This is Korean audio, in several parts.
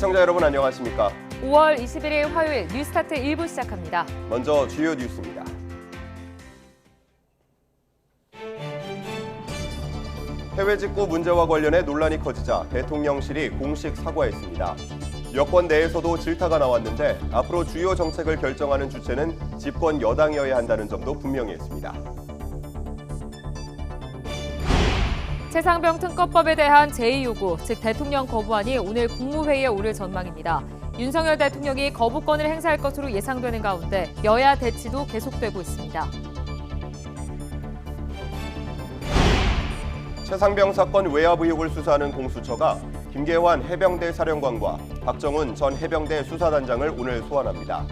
시청자 여러분 안녕하십니까? 5월 21일 화요일 뉴스타트 1부 시작합니다. 먼저 주요 뉴스입니다. 해외 직구 문제와 관련해 논란이 커지자 대통령실이 공식 사과했습니다. 여권 내에서도 질타가 나왔는데 앞으로 주요 정책을 결정하는 주체는 집권 여당이어야 한다는 점도 분명히 했습니다. 최상병 특검법에 대한 제2요구, 즉 대통령 거부안이 오늘 국무회의에 오를 전망입니다. 윤석열 대통령이 거부권을 행사할 것으로 예상되는 가운데 여야 대치도 계속되고 있습니다. 최상병 사건 외압 의혹을 수사하는 공수처가 김계환 해병대 사령관과 박정훈 전 해병대 수사단장을 오늘 소환합니다.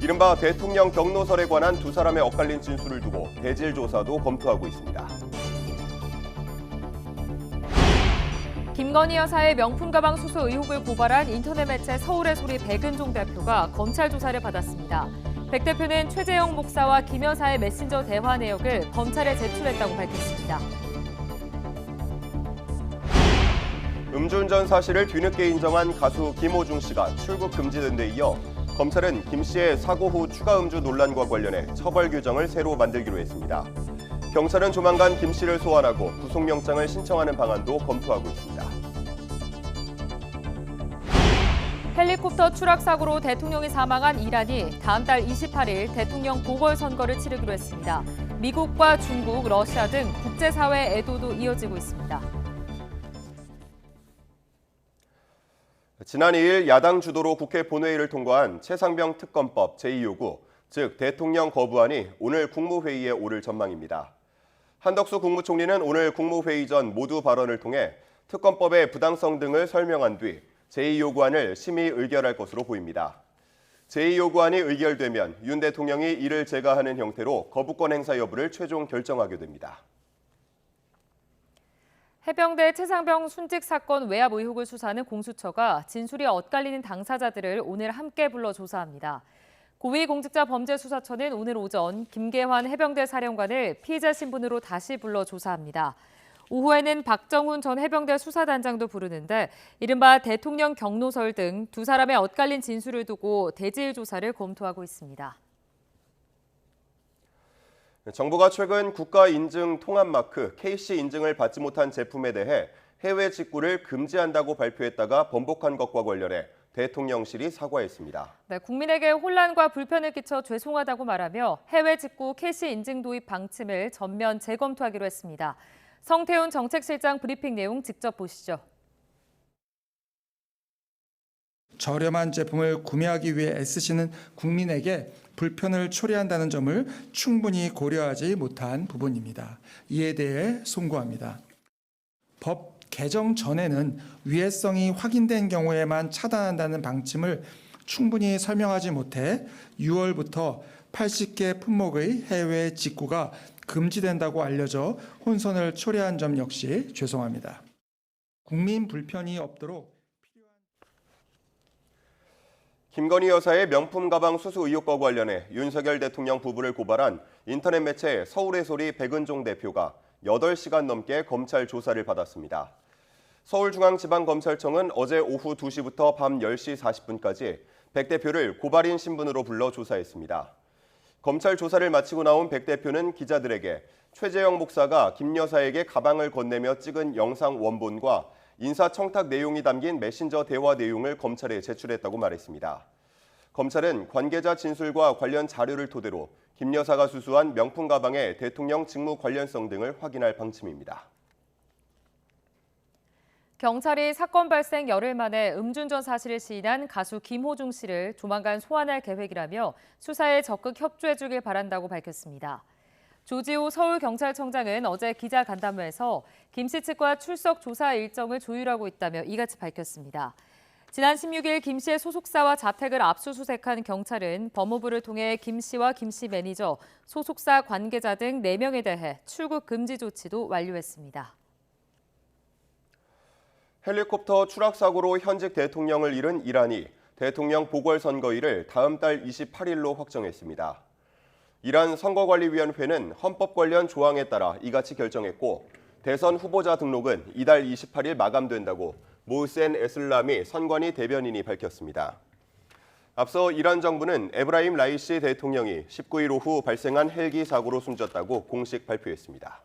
이른바 대통령 경로설에 관한 두 사람의 엇갈린 진술을 두고 대질 조사도 검토하고 있습니다. 김건희 여사의 명품 가방 수수 의혹을 고발한 인터넷 매체 서울의 소리 백은종 대표가 검찰 조사를 받았습니다. 백 대표는 최재형 목사와 김 여사의 메신저 대화 내역을 검찰에 제출했다고 밝혔습니다. 음주운전 사실을 뒤늦게 인정한 가수 김호중 씨가 출국 금지된 데 이어 검찰은 김 씨의 사고 후 추가 음주 논란과 관련해 처벌 규정을 새로 만들기로 했습니다. 경찰은 조만간 김 씨를 소환하고 구속영장을 신청하는 방안도 검토하고 있습니다. 헬리콥터 추락 사고로 대통령이 사망한 이란이 다음 달 28일 대통령 보궐선거를 치르기로 했습니다. 미국과 중국, 러시아 등 국제사회의 애도도 이어지고 있습니다. 지난 2일 야당 주도로 국회 본회의를 통과한 최상병 특검법 제2요구, 즉 대통령 거부안이 오늘 국무회의에 오를 전망입니다. 한덕수 국무총리는 오늘 국무회의 전 모두 발언을 통해 특검법의 부당성 등을 설명한 뒤 제2요구안을 심의 의결할 것으로 보입니다. 제2요구안이 의결되면 윤 대통령이 이를 제거하는 형태로 거부권 행사 여부를 최종 결정하게 됩니다. 해병대 최상병 순직 사건 외압 의혹을 수사하는 공수처가 진술이 엇갈리는 당사자들을 오늘 함께 불러 조사합니다. 고위공직자범죄수사처는 오늘 오전 김계환 해병대 사령관을 피의자 신분으로 다시 불러 조사합니다. 오후에는 박정훈 전 해병대 수사단장도 부르는데 이른바 대통령 경로설 등 두 사람의 엇갈린 진술을 두고 대질 조사를 검토하고 있습니다. 정부가 최근 국가 인증 통합 마크 KC 인증을 받지 못한 제품에 대해 해외 직구를 금지한다고 발표했다가 번복한 것과 관련해 대통령실이 사과했습니다. 네, 국민에게 혼란과 불편을 끼쳐 죄송하다고 말하며 해외 직구 KC 인증 도입 방침을 전면 재검토하기로 했습니다. 성태훈 정책실장 브리핑 내용 직접 보시죠. 저렴한 제품을 구매하기 위해 애쓰시는 국민에게 불편을 초래한다는 점을 충분히 고려하지 못한 부분입니다. 이에 대해 송구합니다. 법 개정 전에는 위해성이 확인된 경우에만 차단한다는 방침을 충분히 설명하지 못해 6월부터 80개 품목의 해외 직구가 금지된다고 알려져 혼선을 초래한 점 역시 죄송합니다. 국민 불편이 없도록 김건희 여사의 명품 가방 수수 의혹과 관련해 윤석열 대통령 부부를 고발한 인터넷 매체 서울의 소리 백은종 대표가 8시간 넘게 검찰 조사를 받았습니다. 서울중앙지방검찰청은 어제 오후 2시부터 밤 10시 40분까지 백 대표를 고발인 신분으로 불러 조사했습니다. 검찰 조사를 마치고 나온 백 대표는 기자들에게 최재형 목사가 김 여사에게 가방을 건네며 찍은 영상 원본과 인사청탁 내용이 담긴 메신저 대화 내용을 검찰에 제출했다고 말했습니다. 검찰은 관계자 진술과 관련 자료를 토대로 김 여사가 수수한 명품 가방의 대통령 직무 관련성 등을 확인할 방침입니다. 경찰이 사건 발생 열흘 만에 음주운전 사실을 시인한 가수 김호중 씨를 조만간 소환할 계획이라며 수사에 적극 협조해 주길 바란다고 밝혔습니다. 조지호 서울경찰청장은 어제 기자간담회에서 김 씨 측과 출석 조사 일정을 조율하고 있다며 이같이 밝혔습니다. 지난 16일 김 씨의 소속사와 자택을 압수수색한 경찰은 법무부를 통해 김 씨와 김 씨 매니저, 소속사 관계자 등 4명에 대해 출국 금지 조치도 완료했습니다. 헬리콥터 추락 사고로 현직 대통령을 잃은 이란이 대통령 보궐선거일을 다음 달 28일로 확정했습니다. 이란 선거관리위원회는 헌법 관련 조항에 따라 이같이 결정했고 대선 후보자 등록은 이달 28일 마감된다고 모흐센 에슬람이 선관위 대변인이 밝혔습니다. 앞서 이란 정부는 에브라임 라이시 대통령이 19일 오후 발생한 헬기 사고로 숨졌다고 공식 발표했습니다.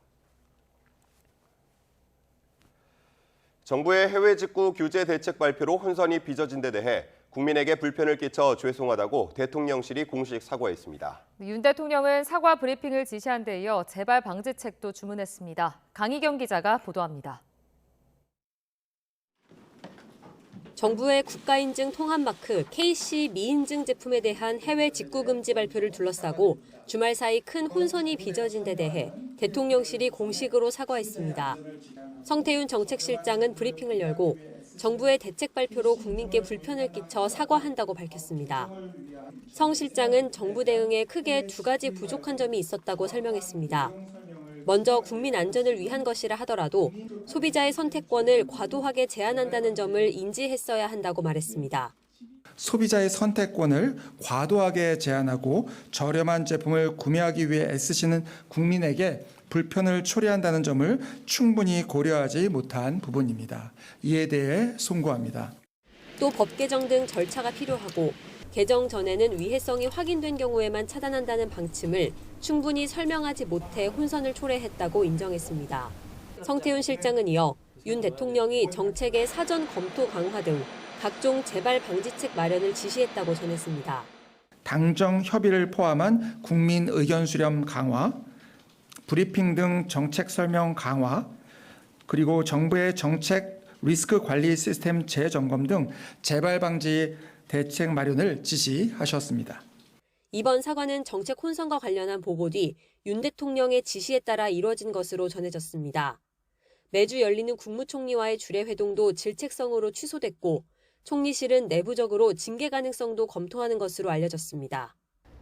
정부의 해외 직구 규제 대책 발표로 혼선이 빚어진 데 대해 국민에게 불편을 끼쳐 죄송하다고 대통령실이 공식 사과했습니다. 윤 대통령은 사과 브리핑을 지시한 데 이어 재발 방지책도 주문했습니다. 강희경 기자가 보도합니다. 정부의 국가인증 통합마크 KC 미인증 제품에 대한 해외 직구 금지 발표를 둘러싸고 주말 사이 큰 혼선이 빚어진 데 대해 대통령실이 공식으로 사과했습니다. 성태윤 정책실장은 브리핑을 열고 정부의 대책 발표로 국민께 불편을 끼쳐 사과한다고 밝혔습니다. 성 실장은 정부 대응에 크게 두 가지 부족한 점이 있었다고 설명했습니다. 먼저 국민 안전을 위한 것이라 하더라도 소비자의 선택권을 과도하게 제한한다는 점을 인지했어야 한다고 말했습니다. 소비자의 선택권을 과도하게 제한하고 저렴한 제품을 구매하기 위해 애쓰시는 국민에게 불편을 초래한다는 점을 충분히 고려하지 못한 부분입니다. 이에 대해 송구합니다. 또 법 개정 등 절차가 필요하고 개정 전에는 위해성이 확인된 경우에만 차단한다는 방침을 충분히 설명하지 못해 혼선을 초래했다고 인정했습니다. 성태윤 실장은 이어 윤 대통령이 정책의 사전 검토 강화 등 각종 재발 방지책 마련을 지시했다고 전했습니다. 당정 협의를 포함한 국민 의견 수렴 강화, 브리핑 등 정책 설명 강화, 그리고 정부의 정책 리스크 관리 시스템 재점검 등 재발 방지 대책 마련을 지시하셨습니다. 이번 사과는 정책 혼선과 관련한 보고 뒤 윤 대통령의 지시에 따라 이뤄진 것으로 전해졌습니다. 매주 열리는 국무총리와의 주례 회동도 질책성으로 취소됐고 총리실은 내부적으로 징계 가능성도 검토하는 것으로 알려졌습니다.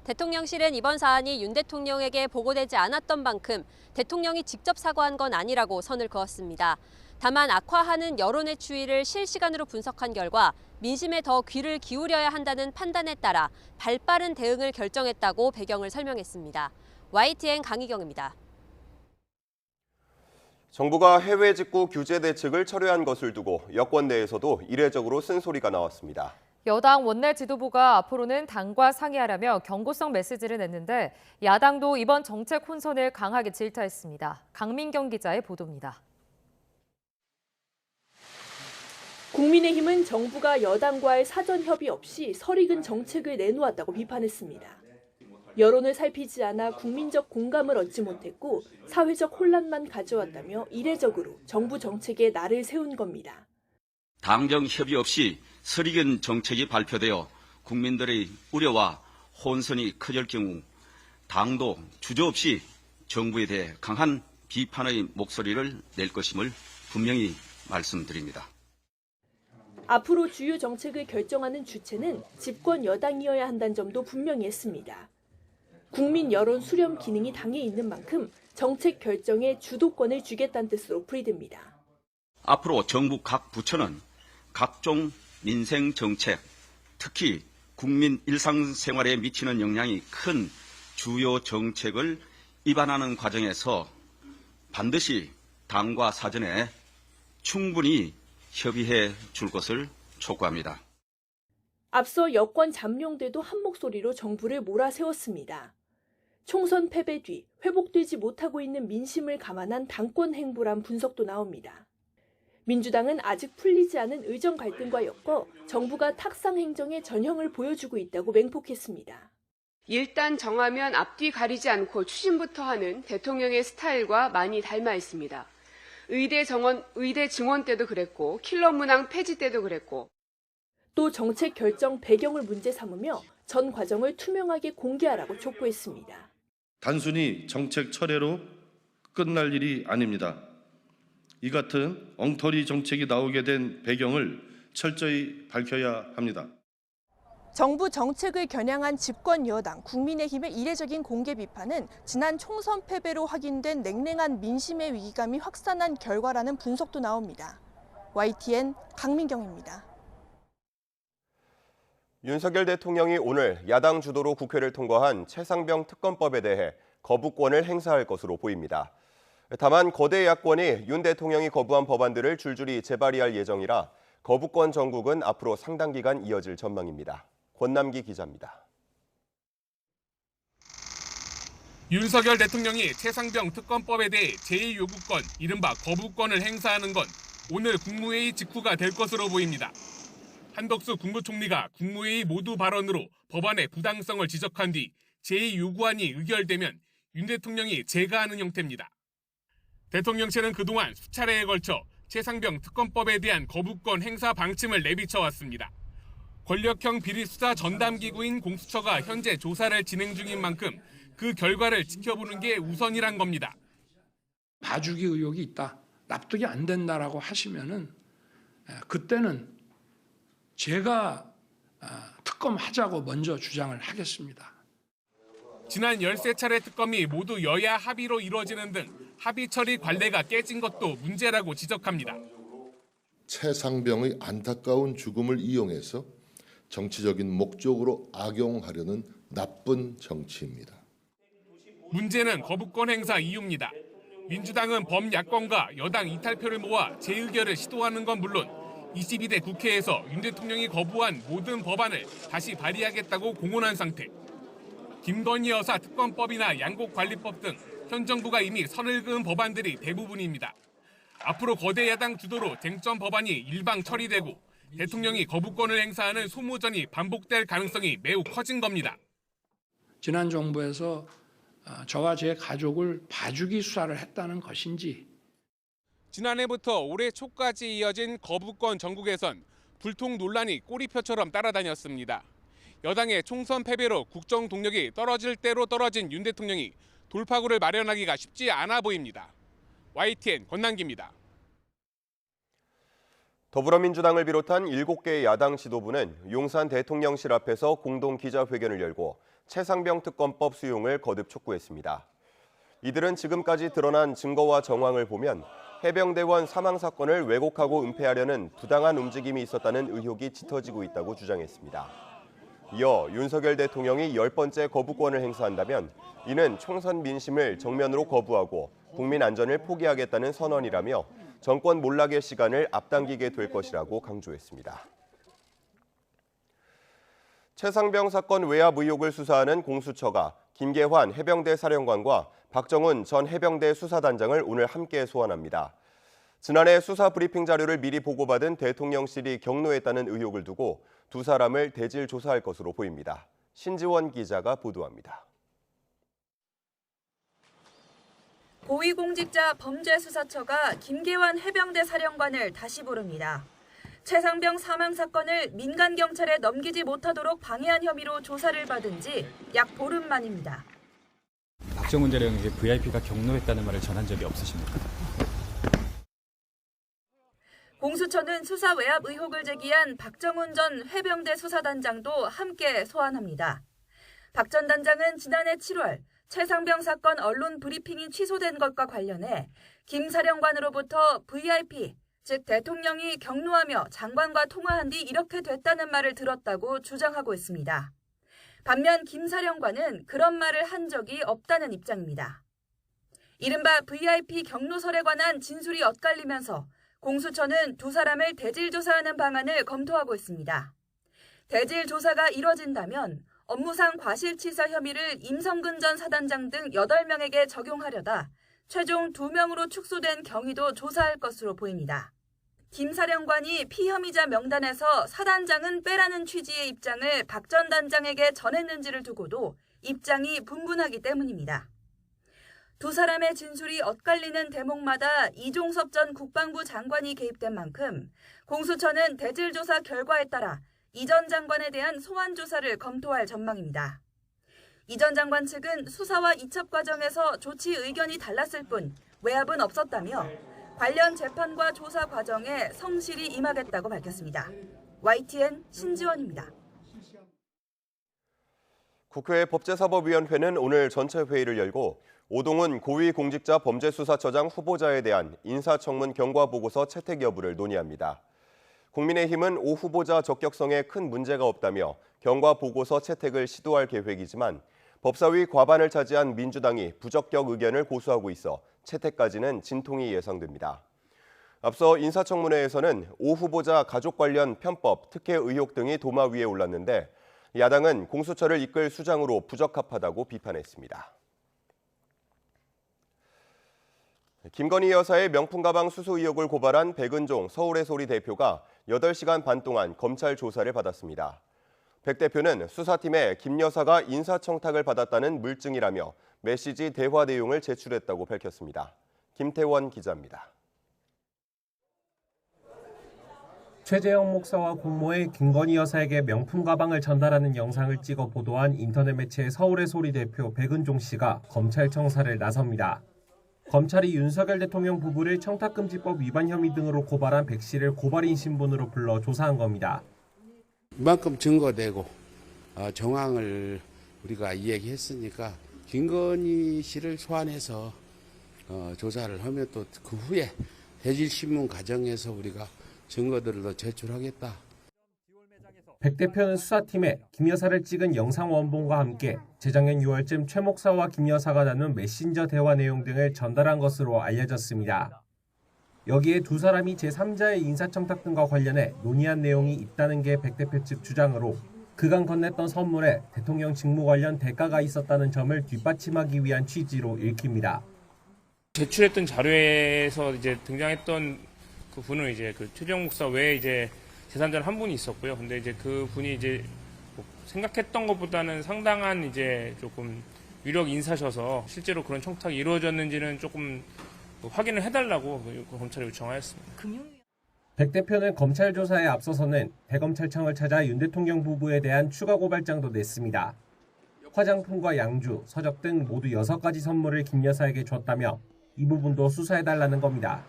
대통령실은 이번 사안이 윤 대통령에게 보고되지 않았던 만큼 대통령이 직접 사과한 건 아니라고 선을 그었습니다. 다만 악화하는 여론의 추이를 실시간으로 분석한 결과 민심에 더 귀를 기울여야 한다는 판단에 따라 발빠른 대응을 결정했다고 배경을 설명했습니다. YTN 강희경입니다. 정부가 해외 직구 규제 대책을 철회한 것을 두고 여권 내에서도 이례적으로 쓴소리가 나왔습니다. 여당 원내 지도부가 앞으로는 당과 상의하라며 경고성 메시지를 냈는데 야당도 이번 정책 혼선을 강하게 질타했습니다. 강민경 기자의 보도입니다. 국민의힘은 정부가 여당과의 사전 협의 없이 설익은 정책을 내놓았다고 비판했습니다. 여론을 살피지 않아 국민적 공감을 얻지 못했고 사회적 혼란만 가져왔다며 이례적으로 정부 정책에 날을 세운 겁니다. 당정 협의 없이 설익은 정책이 발표되어 국민들의 우려와 혼선이 커질 경우 당도 주저없이 정부에 대해 강한 비판의 목소리를 낼 것임을 분명히 말씀드립니다. 앞으로 주요 정책을 결정하는 주체는 집권 여당이어야 한다는 점도 분명히 했습니다. 국민 여론 수렴 기능이 당에 있는 만큼 정책 결정에 주도권을 주겠다는 뜻으로 풀이됩니다. 앞으로 정부 각 부처는 각종 민생 정책, 특히 국민 일상생활에 미치는 영향이 큰 주요 정책을 입안하는 과정에서 반드시 당과 사전에 충분히 협의해 줄 것을 촉구합니다. 앞서 여권 잠룡대도 한 목소리로 정부를 몰아세웠습니다. 총선 패배 뒤 회복되지 못하고 있는 민심을 감안한 당권 행보란 분석도 나옵니다. 민주당은 아직 풀리지 않은 의정 갈등과 엮어 정부가 탁상 행정의 전형을 보여주고 있다고 맹폭했습니다. 일단 정하면 앞뒤 가리지 않고 추진부터 하는 대통령의 스타일과 많이 닮아 있습니다. 의대 증원 때도 그랬고 킬러 문항 폐지 때도 그랬고 또 정책 결정 배경을 문제 삼으며 전 과정을 투명하게 공개하라고 촉구했습니다. 단순히 정책 철회로 끝날 일이 아닙니다. 이 같은 엉터리 정책이 나오게 된 배경을 철저히 밝혀야 합니다. 정부 정책을 겨냥한 집권 여당 국민의힘의 이례적인 공개 비판은 지난 총선 패배로 확인된 냉랭한 민심의 위기감이 확산한 결과라는 분석도 나옵니다. YTN 강민경입니다. 윤석열 대통령이 오늘 야당 주도로 국회를 통과한 최상병 특검법에 대해 거부권을 행사할 것으로 보입니다. 다만 거대 야권이 윤 대통령이 거부한 법안들을 줄줄이 재발의할 예정이라 거부권 정국은 앞으로 상당 기간 이어질 전망입니다. 권남기 기자입니다. 윤석열 대통령이 최상병 특검법에 대해 제2요구권, 이른바 거부권을 행사하는 건 오늘 국무회의 직후가 될 것으로 보입니다. 한덕수 국무총리가 국무회의 모두 발언으로 법안의 부당성을 지적한 뒤 제2요구안이 의결되면 윤 대통령이 제가하는 형태입니다. 대통령실은 그동안 수차례에 걸쳐 최상병 특검법에 대한 거부권 행사 방침을 내비쳐왔습니다. 권력형 비리수사 전담기구인 공수처가 현재 조사를 진행 중인 만큼 그 결과를 지켜보는 게 우선이란 겁니다. 봐주기 의혹이 있다, 납득이 안 된다라고 하시면은 그때는 제가 특검하자고 먼저 주장을 하겠습니다. 지난 13차례 특검이 모두 여야 합의로 이루어지는 등 합의 처리 관례가 깨진 것도 문제라고 지적합니다. 최상병의 안타까운 죽음을 이용해서 정치적인 목적으로 악용하려는 나쁜 정치입니다. 문제는 거부권 행사 이유입니다. 민주당은 범야권과 여당 이탈표를 모아 재의결을 시도하는 건 물론 22대 국회에서 윤 대통령이 거부한 모든 법안을 다시 발의하겠다고 공언한 상태. 김건희 여사 특검법이나 양곡관리법 등 현 정부가 이미 선을 그은 법안들이 대부분입니다. 앞으로 거대 야당 주도로 쟁점 법안이 일방 처리되고 대통령이 거부권을 행사하는 소모전이 반복될 가능성이 매우 커진 겁니다. 지난 정부에서 저와 제 가족을 봐주기 수사를 했다는 것인지, 지난해부터 올해 초까지 이어진 거부권 전국에선 불통 논란이 꼬리표처럼 따라다녔습니다. 여당의 총선 패배로 국정 동력이 떨어질 대로 떨어진 윤 대통령이 돌파구를 마련하기가 쉽지 않아 보입니다. YTN 권남기입니다. 더불어민주당을 비롯한 7개의 야당 지도부는 용산 대통령실 앞에서 공동 기자회견을 열고 최상병 특검법 수용을 거듭 촉구했습니다. 이들은 지금까지 드러난 증거와 정황을 보면 해병대원 사망 사건을 왜곡하고 은폐하려는 부당한 움직임이 있었다는 의혹이 짙어지고 있다고 주장했습니다. 이어 윤석열 대통령이 10번째 거부권을 행사한다면 이는 총선 민심을 정면으로 거부하고 국민 안전을 포기하겠다는 선언이라며 정권 몰락의 시간을 앞당기게 될 것이라고 강조했습니다. 최상병 사건 외압 의혹을 수사하는 공수처가 김계환 해병대 사령관과 박정훈 전 해병대 수사단장을 오늘 함께 소환합니다. 지난해 수사 브리핑 자료를 미리 보고받은 대통령실이 경로했다는 의혹을 두고 두 사람을 대질 조사할 것으로 보입니다. 신지원 기자가 보도합니다. 고위공직자 범죄수사처가 김계환 해병대 사령관을 다시 부릅니다. 최상병 사망 사건을 민간 경찰에 넘기지 못하도록 방해한 혐의로 조사를 받은 지 약 보름 만입니다. 박정훈 대령에게 VIP가 경로했다는 말을 전한 적이 없으십니까? 공수처는 수사 외압 의혹을 제기한 박정훈 전 해병대 수사단장도 함께 소환합니다. 박 전 단장은 지난해 7월 최상병 사건 언론 브리핑이 취소된 것과 관련해 김 사령관으로부터 VIP, 즉 대통령이 경로하며 장관과 통화한 뒤 이렇게 됐다는 말을 들었다고 주장하고 있습니다. 반면 김 사령관은 그런 말을 한 적이 없다는 입장입니다. 이른바 VIP 경로설에 관한 진술이 엇갈리면서 공수처는 두 사람을 대질 조사하는 방안을 검토하고 있습니다. 대질 조사가 이뤄진다면 업무상 과실치사 혐의를 임성근 전 사단장 등 8명에게 적용하려다 최종 2명으로 축소된 경위도 조사할 것으로 보입니다. 김 사령관이 피혐의자 명단에서 사단장은 빼라는 취지의 입장을 박 전 단장에게 전했는지를 두고도 입장이 분분하기 때문입니다. 두 사람의 진술이 엇갈리는 대목마다 이종섭 전 국방부 장관이 개입된 만큼 공수처는 대질 조사 결과에 따라 이 전 장관에 대한 소환 조사를 검토할 전망입니다. 이 전 장관 측은 수사와 이첩 과정에서 조치 의견이 달랐을 뿐 외압은 없었다며 관련 재판과 조사 과정에 성실히 임하겠다고 밝혔습니다. YTN 신지원입니다. 국회 법제사법위원회는 오늘 전체 회의를 열고 오동훈 고위공직자 범죄수사처장 후보자에 대한 인사청문 경과보고서 채택 여부를 논의합니다. 국민의힘은 오 후보자 적격성에 큰 문제가 없다며 경과보고서 채택을 시도할 계획이지만 법사위 과반을 차지한 민주당이 부적격 의견을 고수하고 있어 채택까지는 진통이 예상됩니다. 앞서 인사청문회에서는 오 후보자 가족 관련 편법, 특혜 의혹 등이 도마 위에 올랐는데 야당은 공수처를 이끌 수장으로 부적합하다고 비판했습니다. 김건희 여사의 명품 가방 수수 의혹을 고발한 백은종 서울의 소리 대표가 8시간 반 동안 검찰 조사를 받았습니다. 백 대표는 수사팀에 김 여사가 인사청탁을 받았다는 물증이라며 메시지 대화 내용을 제출했다고 밝혔습니다. 김태원 기자입니다. 최재형 목사와 공모해 김건희 여사에게 명품 가방을 전달하는 영상을 찍어 보도한 인터넷 매체 서울의 소리 대표 백은종 씨가 검찰 청사를 나섭니다. 검찰이 윤석열 대통령 부부를 청탁금지법 위반 혐의 등으로 고발한 백 씨를 고발인 신분으로 불러 조사한 겁니다. 이만큼 증거되고 정황을 우리가 이야기했으니까 김건희 씨를 소환해서 조사를 하면 또 그 후에 대질신문 과정에서 우리가 증거들을 더 제출하겠다. 백 대표는 수사팀에 김 여사를 찍은 영상 원본과 함께 재작년 6월쯤 최 목사와 김 여사가 나눈 메신저 대화 내용 등을 전달한 것으로 알려졌습니다. 여기에 두 사람이 제3자의 인사청탁 등과 관련해 논의한 내용이 있다는 게 백 대표 측 주장으로 그간 건넸던 선물에 대통령 직무 관련 대가가 있었다는 점을 뒷받침하기 위한 취지로 읽힙니다. 제출했던 자료에서 이제 등장했던 그 분은 이제 그 최재형 목사 외에 이제 제3자는 한 분이 있었고요. 근데 이제 그 분이 이제 뭐 생각했던 것보다는 상당한 이제 조금 유력 인사셔서 실제로 그런 청탁이 이루어졌는지는 조금 확인을 해달라고 검찰에 요청하였습니다. 백 대표는 검찰 조사에 앞서서는 대검찰청을 찾아 윤 대통령 부부에 대한 추가 고발장도 냈습니다. 화장품과 양주, 서적 등 모두 6가지 선물을 김 여사에게 줬다며 이 부분도 수사해달라는 겁니다.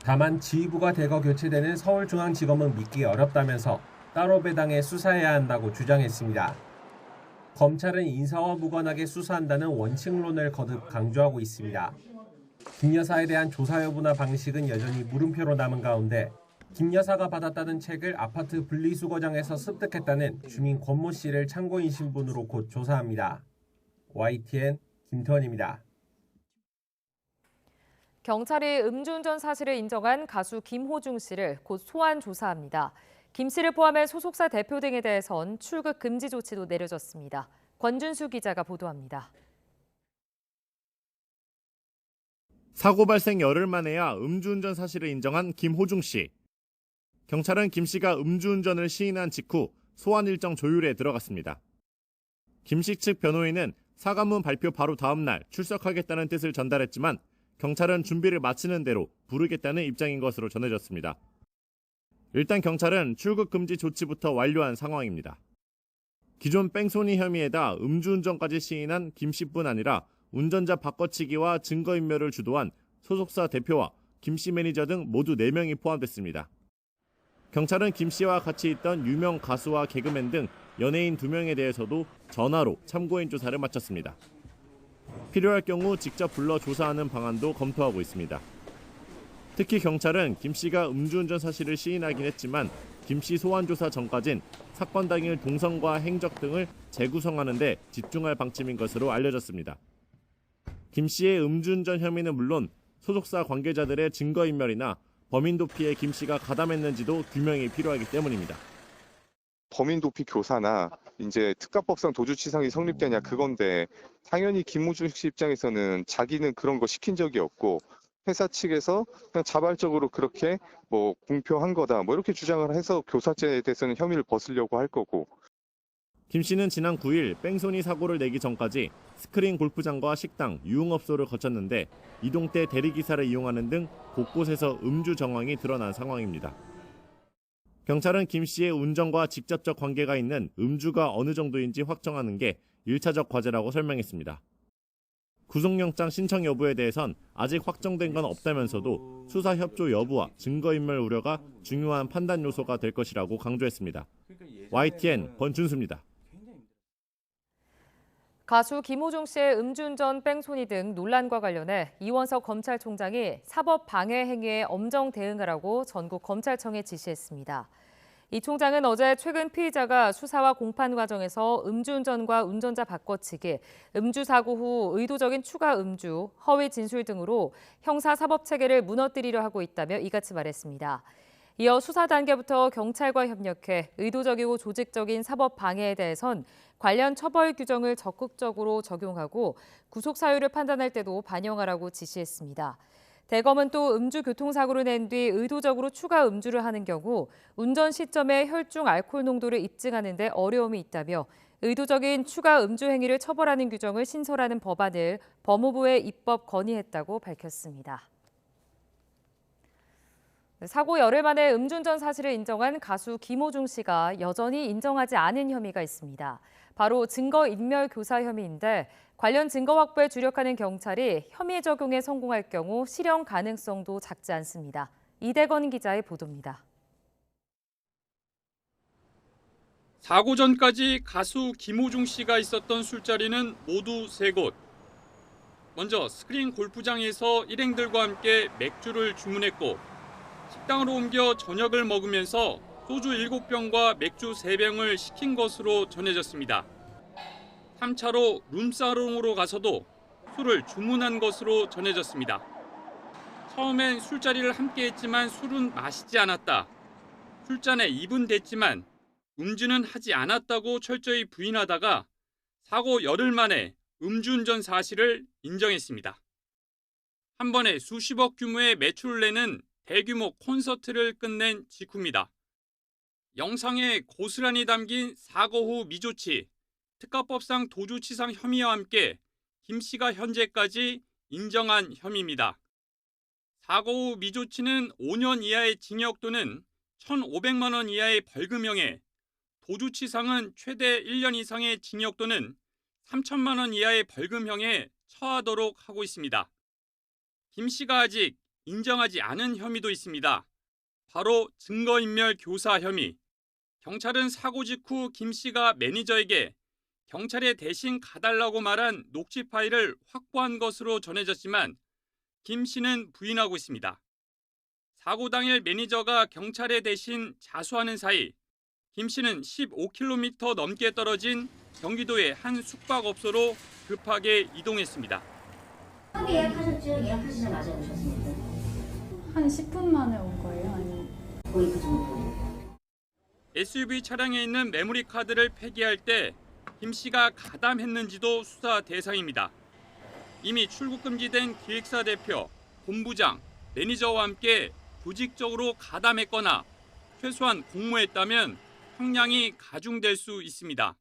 다만 지휘부가 대거 교체되는 서울중앙지검은 믿기 어렵다면서 따로 배당해 수사해야 한다고 주장했습니다. 검찰은 인사와 무관하게 수사한다는 원칙론을 거듭 강조하고 있습니다. 김 여사에 대한 조사 여부나 방식은 여전히 물음표로 남은 가운데 김 여사가 받았다는 책을 아파트 분리수거장에서 습득했다는 주민 권모 씨를 참고인 신분으로 곧 조사합니다. YTN 김태원입니다. 경찰이 음주운전 사실을 인정한 가수 김호중 씨를 곧 소환 조사합니다. 김 씨를 포함해 소속사 대표 등에 대해선 출국 금지 조치도 내려졌습니다. 권준수 기자가 보도합니다. 사고 발생 열흘 만에야 음주운전 사실을 인정한 김호중 씨. 경찰은 김 씨가 음주운전을 시인한 직후 소환 일정 조율에 들어갔습니다. 김 씨 측 변호인은 사과문 발표 바로 다음 날 출석하겠다는 뜻을 전달했지만 경찰은 준비를 마치는 대로 부르겠다는 입장인 것으로 전해졌습니다. 일단 경찰은 출국 금지 조치부터 완료한 상황입니다. 기존 뺑소니 혐의에다 음주운전까지 시인한 김 씨뿐 아니라 운전자 바꿔치기와 증거인멸을 주도한 소속사 대표와 김 씨 매니저 등 모두 4명이 포함됐습니다. 경찰은 김 씨와 같이 있던 유명 가수와 개그맨 등 연예인 2명에 대해서도 전화로 참고인 조사를 마쳤습니다. 필요할 경우 직접 불러 조사하는 방안도 검토하고 있습니다. 특히 경찰은 김 씨가 음주운전 사실을 시인하긴 했지만 김 씨 소환 조사 전까진 사건 당일 동선과 행적 등을 재구성하는 데 집중할 방침인 것으로 알려졌습니다. 김 씨의 음주운전 혐의는 물론 소속사 관계자들의 증거인멸이나 범인 도피에 김 씨가 가담했는지도 규명이 필요하기 때문입니다. 범인 도피 교사나 이제 특가법상 도주치상이 성립되냐 그건데 당연히 김호중 씨 입장에서는 자기는 그런 거 시킨 적이 없고 회사 측에서 그냥 자발적으로 그렇게 뭐 공표한 거다 뭐 이렇게 주장을 해서 교사죄에 대해서는 혐의를 벗으려고 할 거고. 김 씨는 지난 9일 뺑소니 사고를 내기 전까지 스크린 골프장과 식당, 유흥업소를 거쳤는데 이동 때 대리기사를 이용하는 등 곳곳에서 음주 정황이 드러난 상황입니다. 경찰은 김 씨의 운전과 직접적 관계가 있는 음주가 어느 정도인지 확정하는 게 1차적 과제라고 설명했습니다. 구속영장 신청 여부에 대해선 아직 확정된 건 없다면서도 수사 협조 여부와 증거인멸 우려가 중요한 판단 요소가 될 것이라고 강조했습니다. YTN 권준수입니다. 가수 김호중 씨의 음주운전, 뺑소니 등 논란과 관련해 이원석 검찰총장이 사법 방해 행위에 엄정 대응하라고 전국 검찰청에 지시했습니다. 이 총장은 어제 최근 피의자가 수사와 공판 과정에서 음주운전과 운전자 바꿔치기, 음주 사고 후 의도적인 추가 음주, 허위 진술 등으로 형사사법체계를 무너뜨리려 하고 있다며 이같이 말했습니다. 이어 수사 단계부터 경찰과 협력해 의도적이고 조직적인 사법 방해에 대해선 관련 처벌 규정을 적극적으로 적용하고 구속 사유를 판단할 때도 반영하라고 지시했습니다. 대검은 또 음주 교통사고를 낸 뒤 의도적으로 추가 음주를 하는 경우 운전 시점에 혈중 알코올 농도를 입증하는 데 어려움이 있다며 의도적인 추가 음주 행위를 처벌하는 규정을 신설하는 법안을 법무부에 입법 건의했다고 밝혔습니다. 사고 열흘 만에 음주운전 사실을 인정한 가수 김호중 씨가 여전히 인정하지 않은 혐의가 있습니다. 바로 증거인멸 교사 혐의인데 관련 증거 확보에 주력하는 경찰이 혐의 적용에 성공할 경우 실형 가능성도 작지 않습니다. 이대건 기자의 보도입니다. 사고 전까지 가수 김호중 씨가 있었던 술자리는 모두 3곳. 먼저 스크린 골프장에서 일행들과 함께 맥주를 주문했고 식당으로 옮겨 저녁을 먹으면서 소주 7병과 맥주 3병을 시킨 것으로 전해졌습니다. 3차로 룸사롱으로 가서도 술을 주문한 것으로 전해졌습니다. 처음엔 술자리를 함께 했지만 술은 마시지 않았다. 술잔에 입은 댔지만 음주는 하지 않았다고 철저히 부인하다가 사고 열흘 만에 음주운전 사실을 인정했습니다. 한 번에 수십억 규모의 매출을 내는 대규모 콘서트를 끝낸 직후입니다. 영상에 고스란히 담긴 사고 후 미조치, 특가법상 도주치상 혐의와 함께 김 씨가 현재까지 인정한 혐의입니다. 사고 후 미조치는 5년 이하의 징역 또는 1,500만 원 이하의 벌금형에, 도주치상은 최대 1년 이상의 징역 또는 3천만 원 이하의 벌금형에 처하도록 하고 있습니다. 김 씨가 아직 인정하지 않은 혐의도 있습니다. 바로 증거인멸 교사 혐의. 경찰은 사고 직후 김 씨가 매니저에게 경찰에 대신 가달라고 말한 녹취 파일을 확보한 것으로 전해졌지만 김 씨는 부인하고 있습니다. 사고 당일 매니저가 경찰에 대신 자수하는 사이 김 씨는 15km 넘게 떨어진 경기도의 한 숙박업소로 급하게 이동했습니다. 예약하셨죠? 예약하시자마자 오셨습니다. 한 10분 만에 온 거예요? 아니면 거의 그 정도. SUV 차량에 있는 메모리 카드를 폐기할 때 김 씨가 가담했는지도 수사 대상입니다. 이미 출국 금지된 기획사 대표, 본부장, 매니저와 함께 조직적으로 가담했거나 최소한 공모했다면 형량이 가중될 수 있습니다.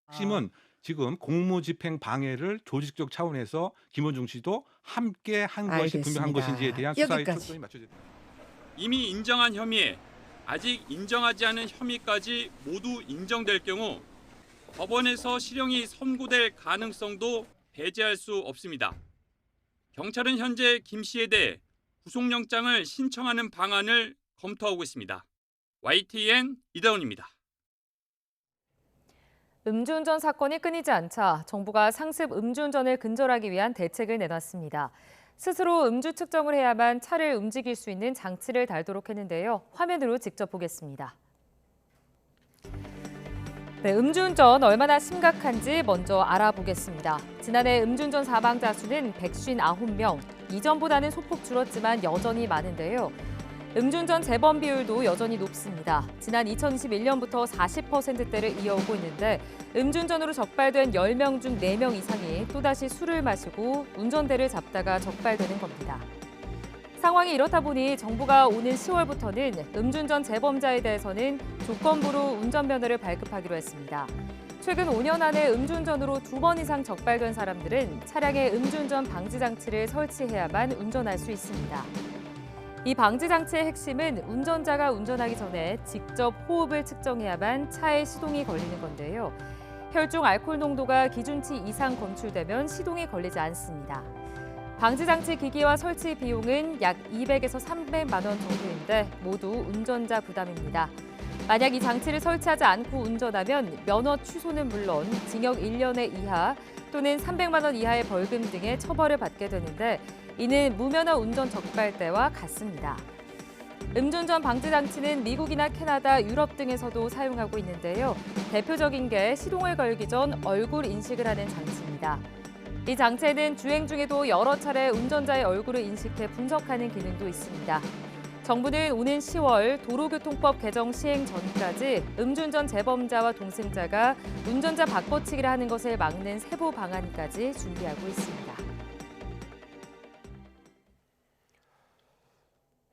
핵심은 지금 공무집행 방해를 조직적 차원에서 김호중 씨도 함께 한 것이 분명한 것인지에 대한 수사에 초점이 맞춰져 있습니다. 이미 인정한 혐의에 아직 인정하지 않은 혐의까지 모두 인정될 경우 법원에서 실형이 선고될 가능성도 배제할 수 없습니다. 경찰은 현재 김 씨에 대해 구속영장을 신청하는 방안을 검토하고 있습니다. YTN 이다운입니다. 음주운전 사건이 끊이지 않자 정부가 상습 음주운전을 근절하기 위한 대책을 내놨습니다. 스스로 음주 측정을 해야만 차를 움직일 수 있는 장치를 달도록 했는데요. 화면으로 직접 보겠습니다. 네, 음주운전 얼마나 심각한지 먼저 알아보겠습니다. 지난해 음주운전 사망자 수는 159명. 이전보다는 소폭 줄었지만 여전히 많은데요. 음주운전 재범 비율도 여전히 높습니다. 지난 2021년부터 40%대를 이어오고 있는데 음주운전으로 적발된 10명 중 4명 이상이 또다시 술을 마시고 운전대를 잡다가 적발되는 겁니다. 상황이 이렇다 보니 정부가 오는 10월부터는 음주운전 재범자에 대해서는 조건부로 운전면허를 발급하기로 했습니다. 최근 5년 안에 음주운전으로 2번 이상 적발된 사람들은 차량에 음주운전 방지 장치를 설치해야만 운전할 수 있습니다. 이 방지 장치의 핵심은 운전자가 운전하기 전에 직접 호흡을 측정해야만 차에 시동이 걸리는 건데요. 혈중 알코올 농도가 기준치 이상 검출되면 시동이 걸리지 않습니다. 방지 장치 기기와 설치 비용은 약 200에서 300만 원 정도인데 모두 운전자 부담입니다. 만약 이 장치를 설치하지 않고 운전하면 면허 취소는 물론 징역 1년의 이하 또는 300만 원 이하의 벌금 등의 처벌을 받게 되는데 이는 무면허 운전 적발대와 같습니다. 음주운전 방지 장치는 미국이나 캐나다, 유럽 등에서도 사용하고 있는데요. 대표적인 게 시동을 걸기 전 얼굴 인식을 하는 장치입니다. 이 장치에는 주행 중에도 여러 차례 운전자의 얼굴을 인식해 분석하는 기능도 있습니다. 정부는 오는 10월 도로교통법 개정 시행 전까지 음주운전 재범자와 동승자가 운전자 바꿔치기를 하는 것을 막는 세부 방안까지 준비하고 있습니다.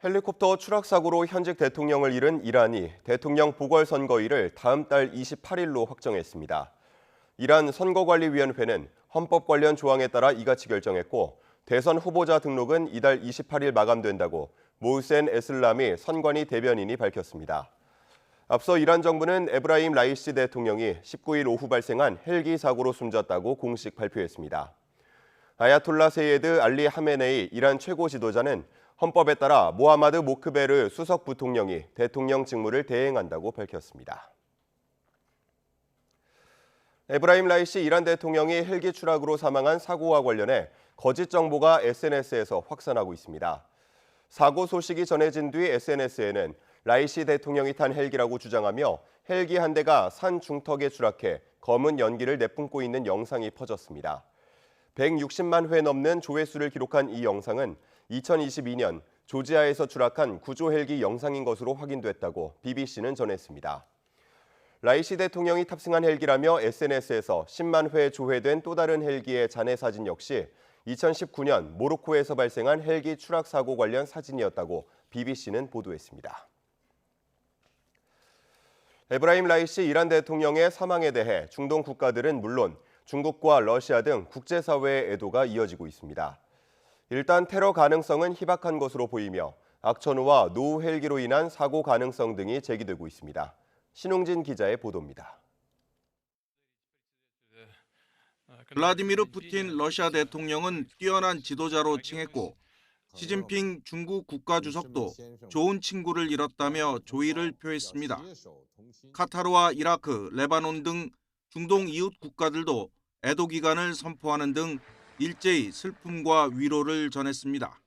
헬리콥터 추락 사고로 현직 대통령을 잃은 이란이 대통령 보궐선거일을 다음 달 28일로 확정했습니다. 이란 선거관리위원회는 헌법 관련 조항에 따라 이같이 결정했고 대선 후보자 등록은 이달 28일 마감된다고 모흐센 에슬라미 선관위 대변인이 밝혔습니다. 앞서 이란 정부는 에브라임 라이시 대통령이 19일 오후 발생한 헬기 사고로 숨졌다고 공식 발표했습니다. 아야톨라 세예드 알리 하메네이 이란 최고 지도자는 헌법에 따라 모하마드 모크베르 수석 부통령이 대통령 직무를 대행한다고 밝혔습니다. 에브라임 라이시 이란 대통령이 헬기 추락으로 사망한 사고와 관련해 거짓 정보가 SNS에서 확산하고 있습니다. 사고 소식이 전해진 뒤 SNS에는 라이시 대통령이 탄 헬기라고 주장하며 헬기 한 대가 산 중턱에 추락해 검은 연기를 내뿜고 있는 영상이 퍼졌습니다. 160만 회 넘는 조회수를 기록한 이 영상은 2022년 조지아에서 추락한 구조 헬기 영상인 것으로 확인됐다고 BBC는 전했습니다. 라이시 대통령이 탑승한 헬기라며 SNS에서 10만 회 조회된 또 다른 헬기의 잔해 사진 역시 2019년 모로코에서 발생한 헬기 추락 사고 관련 사진이었다고 BBC는 보도했습니다. 에브라임 라이시 이란 대통령의 사망에 대해 중동 국가들은 물론 중국과 러시아 등 국제사회의 애도가 이어지고 있습니다. 일단 테러 가능성은 희박한 것으로 보이며 악천후와 노후 헬기로 인한 사고 가능성 등이 제기되고 있습니다. 신홍진 기자의 보도입니다. 블라디미르 푸틴 러시아 대통령은 뛰어난 지도자로 칭했고 시진핑 중국 국가주석도 좋은 친구를 잃었다며 조의를 표했습니다. 카타르와 이라크, 레바논 등 중동 이웃 국가들도 애도 기간을 선포하는 등 일제히 슬픔과 위로를 전했습니다.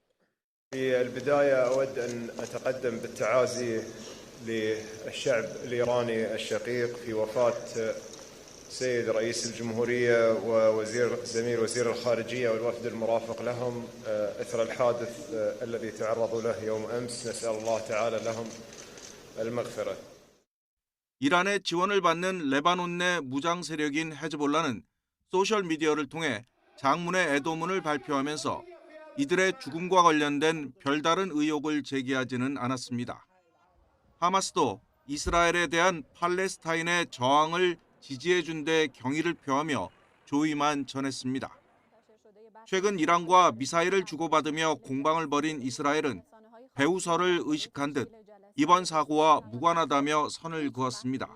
السيد رئيس الجمهورية زميل وزير الخارجية والوفد المرافق لهم إثر الحادث الذي تعرضوا له يوم أمس نسأل الله تعالى لهم المغفرة. 이란의 지원을 받는 레바논 내 무장 세력인 헤즈볼라는 소셜 미디어를 통해 장문의 애도문을 발표하면서 이들의 죽음과 관련된 별다른 의혹을 제기하지는 않았습니다. 하마스도 이스라엘에 대한 팔레스타인의 저항을 지지해준 데 경의를 표하며 조의만 전했습니다. 최근 이란과 미사일을 주고받으며 공방을 벌인 이스라엘은 배후설을 의식한 듯 이번 사고와 무관하다며 선을 그었습니다.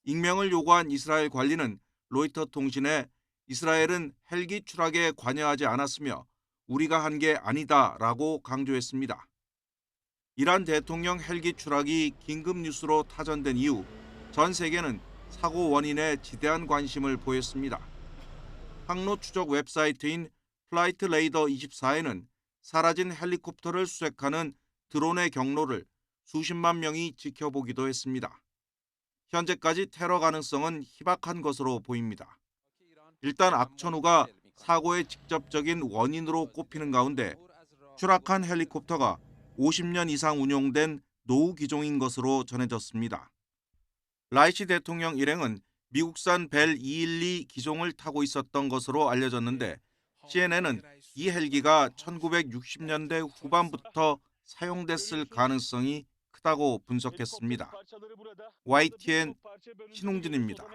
익명을 요구한 이스라엘 관리는 로이터 통신에 이스라엘은 헬기 추락에 관여하지 않았으며 우리가 한 게 아니다라고 강조했습니다. 이란 대통령 헬기 추락이 긴급 뉴스로 타전된 이후 전 세계는 사고 원인에 지대한 관심을 보였습니다. 항로 추적 웹사이트인 플라이트 레이더 24에는 사라진 헬리콥터를 수색하는 드론의 경로를 수십만 명이 지켜보기도 했습니다. 현재까지 테러 가능성은 희박한 것으로 보입니다. 일단 악천후가 사고의 직접적인 원인으로 꼽히는 가운데 추락한 헬리콥터가 50년 이상 운용된 노후 기종인 것으로 전해졌습니다. 라이시 대통령 일행은 미국산 벨 212 기종을 타고 있었던 것으로 알려졌는데 CNN은 이 헬기가 1960년대 후반부터 사용됐을 가능성이 크다고 분석했습니다. YTN 신홍진입니다.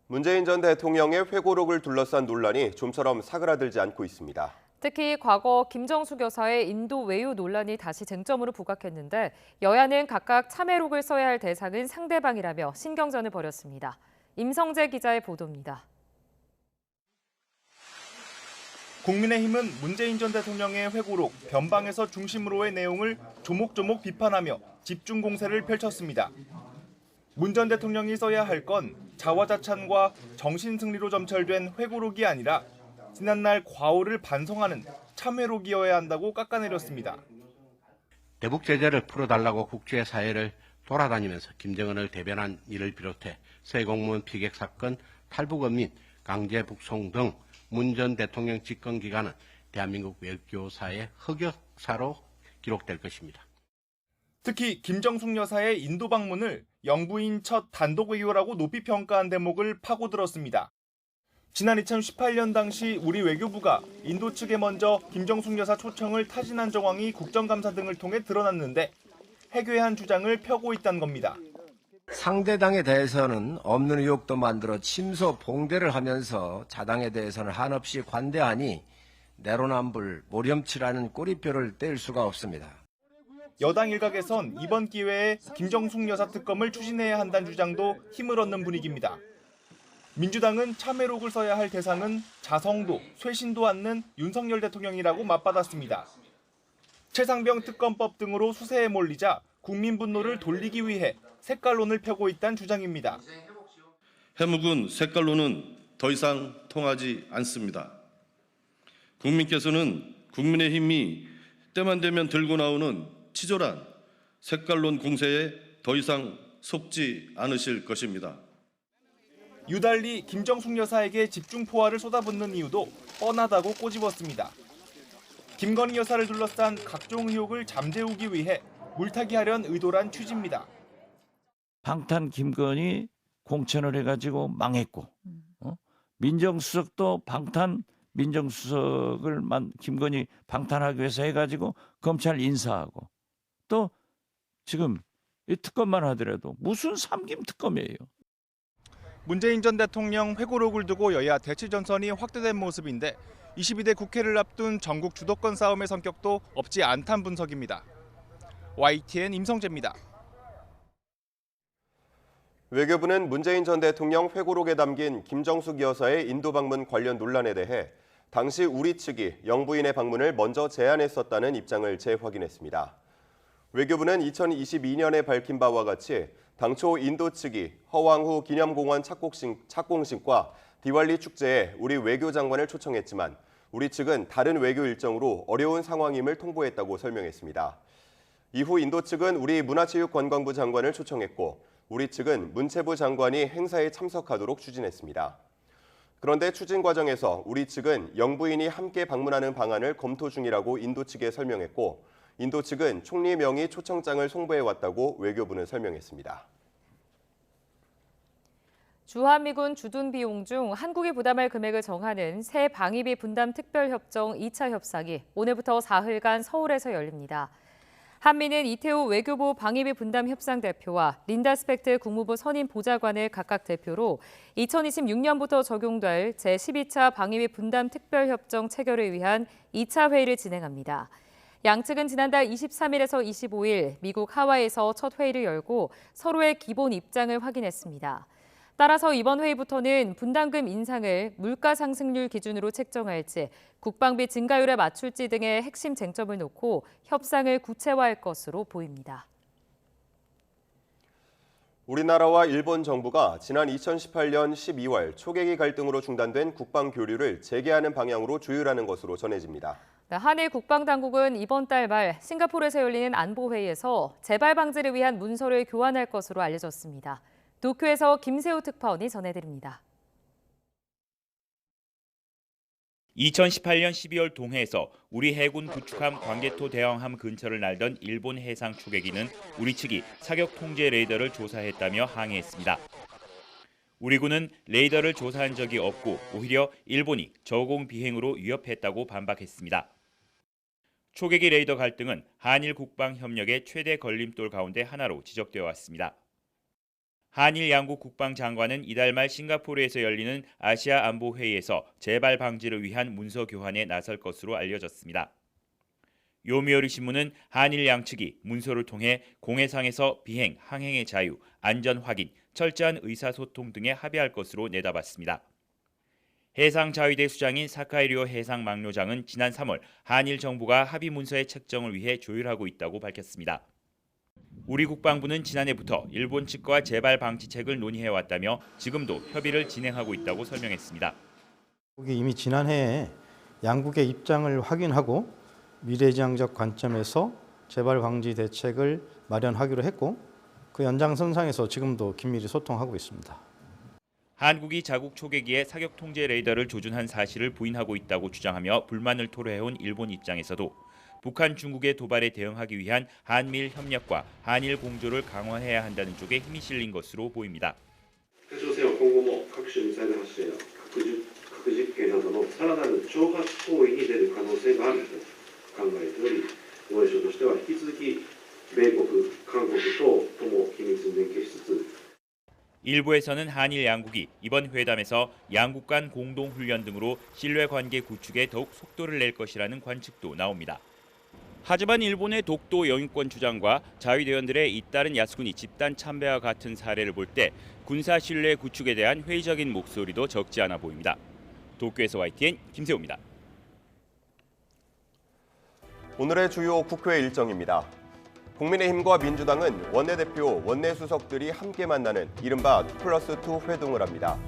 문재인 전 대통령의 회고록을 둘러싼 논란이 좀처럼 사그라들지 않고 있습니다. 특히 과거 김정숙 여사의 인도 외유 논란이 다시 쟁점으로 부각했는데 여야는 각각 참회록을 써야 할 대상은 상대방이라며 신경전을 벌였습니다. 임성재 기자의 보도입니다. 국민의힘은 문재인 전 대통령의 회고록 변방에서 중심으로의 내용을 조목조목 비판하며 집중 공세를 펼쳤습니다. 문 전 대통령이 써야 할 건 자화자찬과 정신승리로 점철된 회고록이 아니라 지난날 과오를 반성하는 참회록이어야 한다고 깎아내렸습니다. 대북 제재를 풀어달라고 국제사회를 돌아다니면서 김정은을 대변한 이를 비롯해 새 공무원 피격 사건, 탈북언민, 강제 북송 등 문 전 대통령 집권 기간은 대한민국 외교사의 흑역사로 기록될 것입니다. 특히 김정숙 여사의 인도 방문을 영부인 첫 단독 외교라고 높이 평가한 대목을 파고들었습니다. 지난 2018년 당시 우리 외교부가 인도 측에 먼저 김정숙 여사 초청을 타진한 정황이 국정감사 등을 통해 드러났는데 해괴한 주장을 펴고 있다는 겁니다. 상대당에 대해서는 없는 의혹도 만들어 침소 봉대를 하면서 자당에 대해서는 한없이 관대하니 내로남불 모렴치라는 꼬리표를 뗄 수가 없습니다. 여당 일각에선 이번 기회에 김정숙 여사 특검을 추진해야 한다는 주장도 힘을 얻는 분위기입니다. 민주당은 참회록을 써야 할 대상은 자성도, 쇄신도 않는 윤석열 대통령이라고 맞받았습니다. 최상병 특검법 등으로 수세에 몰리자 국민 분노를 돌리기 위해 색깔론을 펴고 있다는 주장입니다. 해묵은 색깔론은 더 이상 통하지 않습니다. 국민께서는 국민의힘이 때만 되면 들고 나오는 치졸한 색깔론 공세에 더 이상 속지 않으실 것입니다. 유달리 김정숙 여사에게 집중 포화를 쏟아붓는 이유도 뻔하다고 꼬집었습니다. 김건희 여사를 둘러싼 각종 의혹을 잠재우기 위해 물타기하려는 의도란 취지입니다. 방탄 김건희 공천을 해가지고 망했고, 민정수석도 방탄 민정수석을 김건희 방탄하기 위해서 해가지고 검찰 인사하고, 또 지금 이 특검만 하더라도 무슨 삼김 특검이에요. 문재인 전 대통령 회고록을 두고 여야 대치 전선이 확대된 모습인데 22대 국회를 앞둔 전국 주도권 싸움의 성격도 없지 않다는 분석입니다. YTN 임성재입니다. 외교부는 문재인 전 대통령 회고록에 담긴 김정숙 여사의 인도 방문 관련 논란에 대해 당시 우리 측이 영부인의 방문을 먼저 제안했었다는 입장을 재확인했습니다. 외교부는 2022년에 밝힌 바와 같이 당초 인도 측이 허왕후 기념공원 착공식과 디왈리 축제에 우리 외교장관을 초청했지만 우리 측은 다른 외교 일정으로 어려운 상황임을 통보했다고 설명했습니다. 이후 인도 측은 우리 문화체육관광부 장관을 초청했고 우리 측은 문체부 장관이 행사에 참석하도록 추진했습니다. 그런데 추진 과정에서 우리 측은 영부인이 함께 방문하는 방안을 검토 중이라고 인도 측에 설명했고 인도 측은 총리 명의 초청장을 송부해왔다고 외교부는 설명했습니다. 주한미군 주둔 비용 중 한국이 부담할 금액을 정하는 새 방위비 분담 특별협정 2차 협상이 오늘부터 사흘간 서울에서 열립니다. 한미는 이태우 외교부 방위비 분담 협상 대표와 린다 스펙트 국무부 선임 보좌관을 각각 대표로 2026년부터 적용될 제12차 방위비 분담 특별협정 체결을 위한 2차 회의를 진행합니다. 양측은 지난달 23일에서 25일 미국 하와이에서 첫 회의를 열고 서로의 기본 입장을 확인했습니다. 따라서 이번 회의부터는 분담금 인상을 물가 상승률 기준으로 책정할지 국방비 증가율에 맞출지 등의 핵심 쟁점을 놓고 협상을 구체화할 것으로 보입니다. 우리나라와 일본 정부가 지난 2018년 12월 초계기 갈등으로 중단된 국방 교류를 재개하는 방향으로 조율하는 것으로 전해집니다. 한일 국방당국은 이번 달 말 싱가포르에서 열리는 안보회의에서 재발 방지를 위한 문서를 교환할 것으로 알려졌습니다. 도쿄에서 김세우 특파원이 전해드립니다. 2018년 12월 동해에서 우리 해군 구축함 광개토 대왕함 근처를 날던 일본 해상 초계기는 우리 측이 사격 통제 레이더를 조사했다며 항의했습니다. 우리 군은 레이더를 조사한 적이 없고 오히려 일본이 저공 비행으로 위협했다고 반박했습니다. 초계기 레이더 갈등은 한일 국방 협력의 최대 걸림돌 가운데 하나로 지적되어 왔습니다. 한일 양국 국방장관은 이달 말 싱가포르에서 열리는 아시아 안보 회의에서 재발 방지를 위한 문서 교환에 나설 것으로 알려졌습니다. 요미우리 신문은 한일 양측이 문서를 통해 공해상에서 비행, 항행의 자유, 안전 확인, 철저한 의사소통 등에 합의할 것으로 내다봤습니다. 해상자위대 수장인 사카이리오 해상망료장은 지난 3월 한일 정부가 합의 문서의 책정을 위해 조율하고 있다고 밝혔습니다. 우리 국방부는 지난해부터 일본 측과 재발 방지책을 논의해왔다며 지금도 협의를 진행하고 있다고 설명했습니다. 이미 지난해에 양국의 입장을 확인하고 미래지향적 관점에서 재발 방지 대책을 마련하기로 했고 그 연장선상에서 지금도 긴밀히 소통하고 있습니다. 한국이 자국 초계기에 사격 통제 레이더를 조준한 사실을 부인하고 있다고 주장하며 불만을 토로해온 일본 입장에서도 북한, 중국의 도발에 대응하기 위한 한미일 협력과 한일 공조를 강화해야 한다는 쪽에 힘이 실린 것으로 보입니다. 北朝鮮は今後も各種ミサイル発射や核実験などのさらなる挑発行為に出る可能性があると考えており、防衛省としては引き続き米国、韓国等とも緊密に連携しつつ 일부에서는 한일 양국이 이번 회담에서 양국 간 공동훈련 등으로 신뢰관계 구축에 더욱 속도를 낼 것이라는 관측도 나옵니다. 하지만 일본의 독도 영유권 주장과 자위대원들의 잇따른 야스쿠니 집단 참배와 같은 사례를 볼 때 군사 신뢰 구축에 대한 회의적인 목소리도 적지 않아 보입니다. 도쿄에서 YTN 김세호입니다. 오늘의 주요 국회 일정입니다. 국민의힘과 민주당은 원내대표, 원내수석들이 함께 만나는 이른바 2+2 회동을 합니다.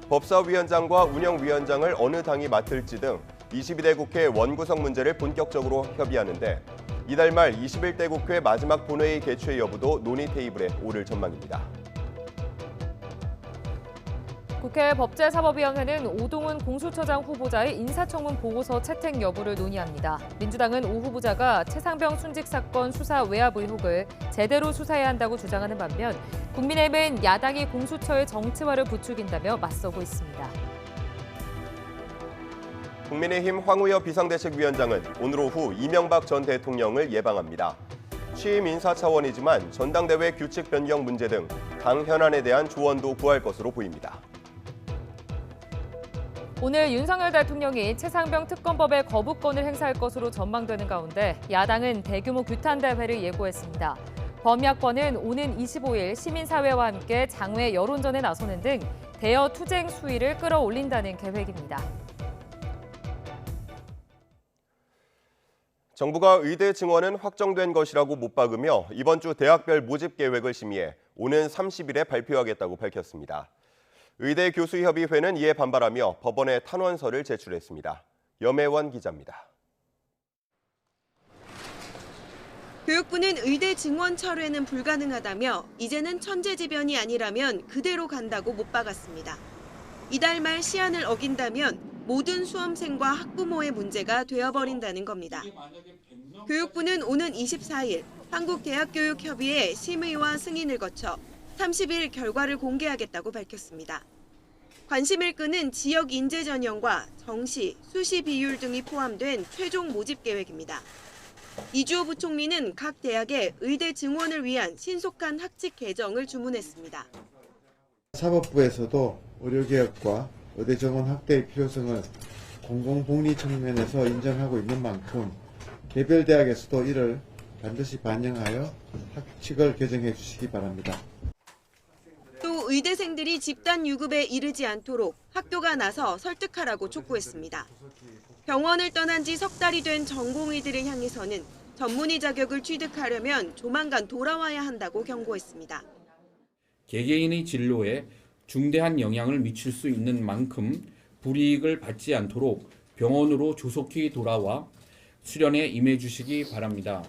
법사위원장과 운영위원장을 어느 당이 맡을지 등 22대 국회 원구성 문제를 본격적으로 협의하는데 이달 말 21대 국회 마지막 본회의 개최 여부도 논의 테이블에 오를 전망입니다. 국회 법제사법위원회는 오동훈 공수처장 후보자의 인사청문 보고서 채택 여부를 논의합니다. 민주당은 오 후보자가 최상병 순직 사건 수사 외압 의혹을 제대로 수사해야 한다고 주장하는 반면 국민의힘은 야당이 공수처의 정치화를 부추긴다며 맞서고 있습니다. 국민의힘 황우여 비상대책위원장은 오늘 오후 이명박 전 대통령을 예방합니다. 취임 인사 차원이지만 전당대회 규칙 변경 문제 등 당 현안에 대한 조언도 구할 것으로 보입니다. 오늘 윤석열 대통령이 최상병 특검법에 거부권을 행사할 것으로 전망되는 가운데 야당은 대규모 규탄 대회를 예고했습니다. 범야권은 오는 25일 시민사회와 함께 장외 여론전에 나서는 등 대여 투쟁 수위를 끌어올린다는 계획입니다. 정부가 의대 증원은 확정된 것이라고 못 박으며 이번 주 대학별 모집 계획을 심의해 오는 30일에 발표하겠다고 밝혔습니다. 의대 교수협의회는 이에 반발하며 법원에 탄원서를 제출했습니다. 염혜원 기자입니다. 교육부는 의대 증원 철회는 불가능하다며 이제는 천재지변이 아니라면 그대로 간다고 못 박았습니다. 이달 말 시한을 어긴다면 모든 수험생과 학부모의 문제가 되어버린다는 겁니다. 교육부는 오는 24일 한국대학교육협의회 심의와 승인을 거쳐 30일 결과를 공개하겠다고 밝혔습니다. 관심을 끄는 지역 인재 전형과 정시, 수시 비율 등이 포함된 최종 모집 계획입니다. 이주호 부총리는 각 대학에 의대 증원을 위한 신속한 학칙 개정을 주문했습니다. 사법부에서도 의료개혁과 의대 정원 확대의 필요성을 공공복리 측면에서 인정하고 있는 만큼 개별 대학에서도 이를 반드시 반영하여 학칙을 개정해 주시기 바랍니다. 또 의대생들이 집단 유급에 이르지 않도록 학교가 나서 설득하라고 촉구했습니다. 병원을 떠난 지 석 달이 된 전공의들을 향해서는 전문의 자격을 취득하려면 조만간 돌아와야 한다고 경고했습니다. 개개인의 진로에 중대한 영향을 미칠 수 있는 만큼 불이익을 받지 않도록 병원으로 조속히 돌아와 수련에 임해 주시기 바랍니다.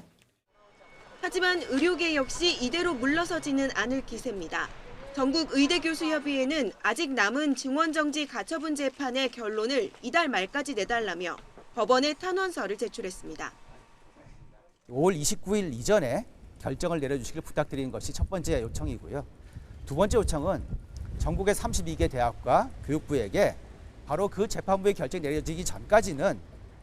하지만 의료계 역시 이대로 물러서지는 않을 기세입니다. 전국의대교수협의회는 아직 남은 증원정지 가처분 재판의 결론을 이달 말까지 내달라며 법원에 탄원서를 제출했습니다. 5월 29일 이전에 결정을 내려주시길 부탁드리는 것이 첫 번째 요청이고요. 두 번째 요청은 전국의 32개 대학과 교육부에게 바로 그 재판부의 결정이 내려지기 전까지는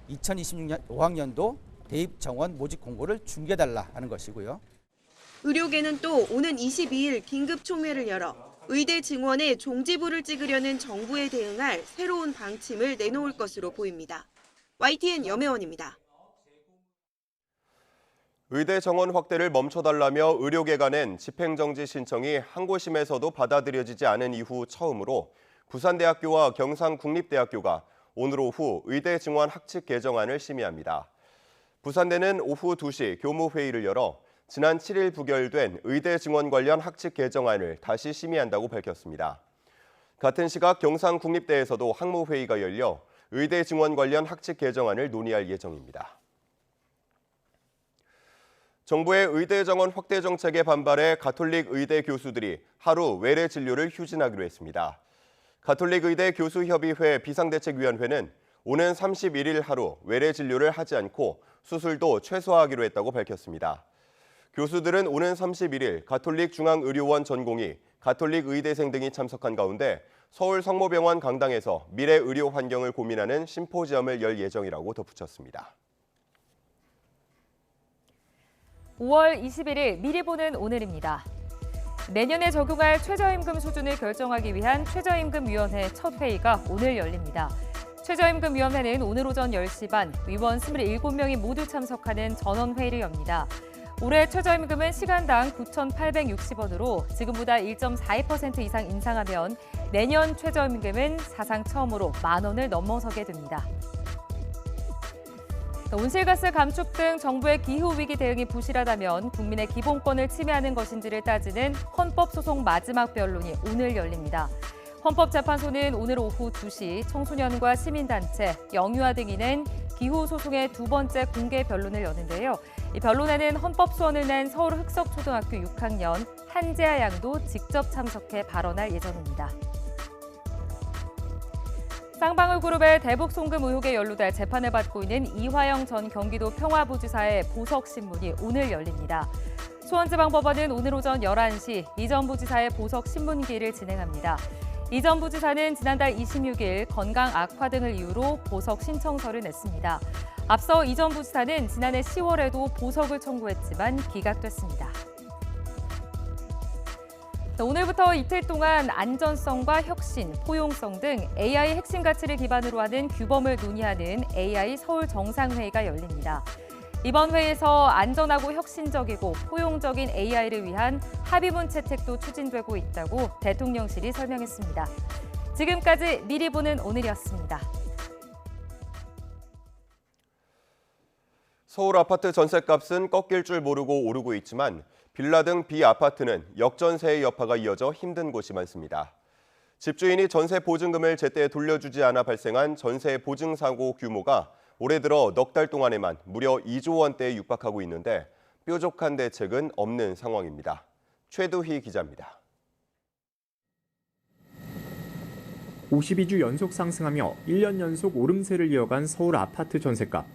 2026년 5학년도 대입 정원 모집 공고를 중개해달라 하는 것이고요. 의료계는 또 오는 22일 긴급 총회를 열어 의대 증원에 종지부를 찍으려는 정부에 대응할 새로운 방침을 내놓을 것으로 보입니다. YTN 염혜원입니다. 의대 정원 확대를 멈춰달라며 의료계가 낸 집행정지 신청이 항고심에서도 받아들여지지 않은 이후 처음으로 부산대학교와 경상국립대학교가 오늘 오후 의대 증원 학칙 개정안을 심의합니다. 부산대는 오후 2시 교무회의를 열어 지난 7일 부결된 의대 증원 관련 학칙 개정안을 다시 심의한다고 밝혔습니다. 같은 시각 경상국립대에서도 학무회의가 열려 의대 증원 관련 학칙 개정안을 논의할 예정입니다. 정부의 의대 정원 확대 정책에 반발해 가톨릭 의대 교수들이 하루 외래 진료를 휴진하기로 했습니다. 가톨릭 의대 교수협의회 비상대책위원회는 오는 31일 하루 외래 진료를 하지 않고 수술도 최소화하기로 했다고 밝혔습니다. 교수들은 오는 31일 가톨릭 중앙의료원 전공의, 가톨릭 의대생 등이 참석한 가운데 서울 성모병원 강당에서 미래 의료 환경을 고민하는 심포지엄을 열 예정이라고 덧붙였습니다. 5월 21일 미리 보는 오늘입니다. 내년에 적용할 최저임금 수준을 결정하기 위한 최저임금위원회 첫 회의가 오늘 열립니다. 최저임금위원회는 오늘 오전 10시 반 위원 27명이 모두 참석하는 전원회의를 엽니다. 올해 최저임금은 시간당 9,860원으로 지금보다 1.42% 이상 인상하면 내년 최저임금은 사상 처음으로 10,000원을 넘어서게 됩니다. 온실가스 감축 등 정부의 기후위기 대응이 부실하다면 국민의 기본권을 침해하는 것인지를 따지는 헌법소송 마지막 변론이 오늘 열립니다. 헌법재판소는 오늘 오후 2시 청소년과 시민단체, 영유아 등이 낸 기후소송의 두 번째 공개 변론을 여는데요. 이 변론에는 헌법소원을 낸 서울 흑석초등학교 6학년 한재아 양도 직접 참석해 발언할 예정입니다. 쌍방울그룹의 대북 송금 의혹에 연루돼 재판을 받고 있는 이화영 전 경기도 평화부지사의 보석신문이 오늘 열립니다. 수원지방법원은 오늘 오전 11시 이 전 부지사의 보석신문기일을 진행합니다. 이 전 부지사는 지난달 26일 건강 악화 등을 이유로 보석 신청서를 냈습니다. 앞서 이 전 부지사는 지난해 10월에도 보석을 청구했지만 기각됐습니다. 오늘부터 이틀 동안 안전성과 혁신, 포용성 등 AI 핵심 가치를 기반으로 하는 규범을 논의하는 AI 서울 정상회의가 열립니다. 이번 회의에서 안전하고 혁신적이고 포용적인 AI를 위한 합의문 채택도 추진되고 있다고 대통령실이 설명했습니다. 지금까지 미리 보는 오늘이었습니다. 서울 아파트 전셋값은 꺾일 줄 모르고 오르고 있지만 빌라 등 비아파트는 역전세의 여파가 이어져 힘든 곳이 많습니다. 집주인이 전세 보증금을 제때 돌려주지 않아 발생한 전세 보증 사고 규모가 올해 들어 넉 달 동안에만 무려 2조 원대에 육박하고 있는데 뾰족한 대책은 없는 상황입니다. 최두희 기자입니다. 52주 연속 상승하며 1년 연속 오름세를 이어간 서울 아파트 전셋값.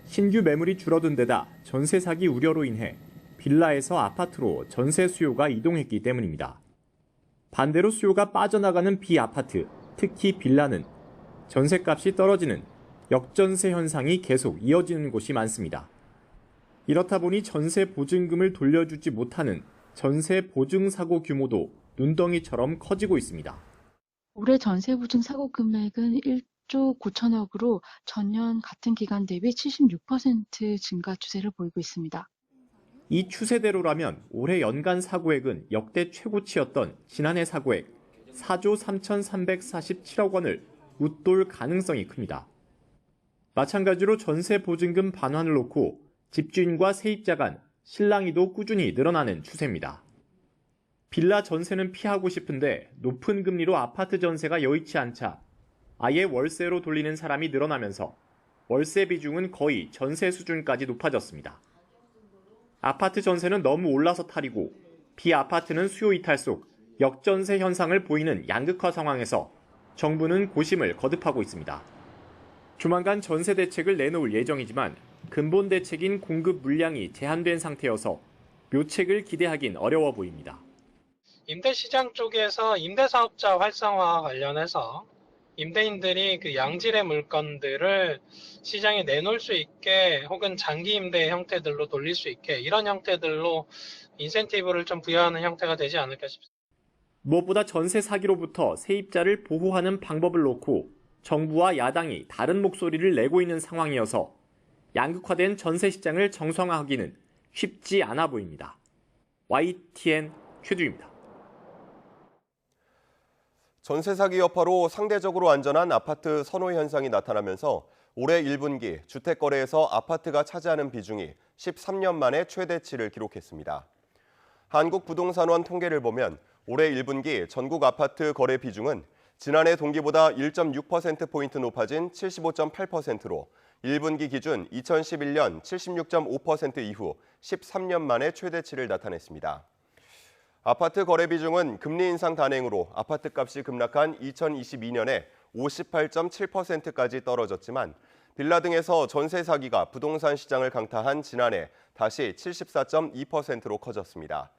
신규 매물이 줄어든 데다 전세 사기 우려로 인해 빌라에서 아파트로 전세 수요가 이동했기 때문입니다. 반대로 수요가 빠져나가는 비아파트, 특히 빌라는 전세값이 떨어지는 역전세 현상이 계속 이어지는 곳이 많습니다. 이렇다 보니 전세 보증금을 돌려주지 못하는 전세 보증 사고 규모도 눈덩이처럼 커지고 있습니다. 올해 전세 보증 사고 금액은 1조 9천억으로 전년 같은 기간 대비 76% 증가 추세를 보이고 있습니다. 이 추세대로라면 올해 연간 사고액은 역대 최고치였던 지난해 사고액 4조 3,347억 원을 웃돌 가능성이 큽니다. 마찬가지로 전세 보증금 반환을 놓고 집주인과 세입자 간 실랑이도 꾸준히 늘어나는 추세입니다. 빌라 전세는 피하고 싶은데 높은 금리로 아파트 전세가 여의치 않자 아예 월세로 돌리는 사람이 늘어나면서 월세 비중은 거의 전세 수준까지 높아졌습니다. 아파트 전세는 너무 올라서 탈이고 비아파트는 수요 이탈 속 역전세 현상을 보이는 양극화 상황에서 정부는 고심을 거듭하고 있습니다. 조만간 전세 대책을 내놓을 예정이지만 근본 대책인 공급 물량이 제한된 상태여서 묘책을 기대하긴 어려워 보입니다. 임대시장 쪽에서 임대사업자 활성화 관련해서 임대인들이 그 양질의 물건들을 시장에 내놓을 수 있게 혹은 장기 임대 형태들로 돌릴 수 있게 이런 형태들로 인센티브를 좀 부여하는 형태가 되지 않을까 싶습니다. 무엇보다 전세 사기로부터 세입자를 보호하는 방법을 놓고 정부와 야당이 다른 목소리를 내고 있는 상황이어서 양극화된 전세 시장을 정상화하기는 쉽지 않아 보입니다. YTN 최두입니다. 전세 사기 여파로 상대적으로 안전한 아파트 선호 현상이 나타나면서 올해 1분기 주택 거래에서 아파트가 차지하는 비중이 13년 만에 최대치를 기록했습니다. 한국부동산원 통계를 보면 올해 1분기 전국 아파트 거래 비중은 지난해 동기보다 1.6%포인트 높아진 75.8%로 1분기 기준 2011년 76.5% 이후 13년 만에 최대치를 나타냈습니다. 아파트 거래 비중은 금리 인상 단행으로 아파트값이 급락한 2022년에 58.7%까지 떨어졌지만 빌라 등에서 전세 사기가 부동산 시장을 강타한 지난해 다시 74.2%로 커졌습니다.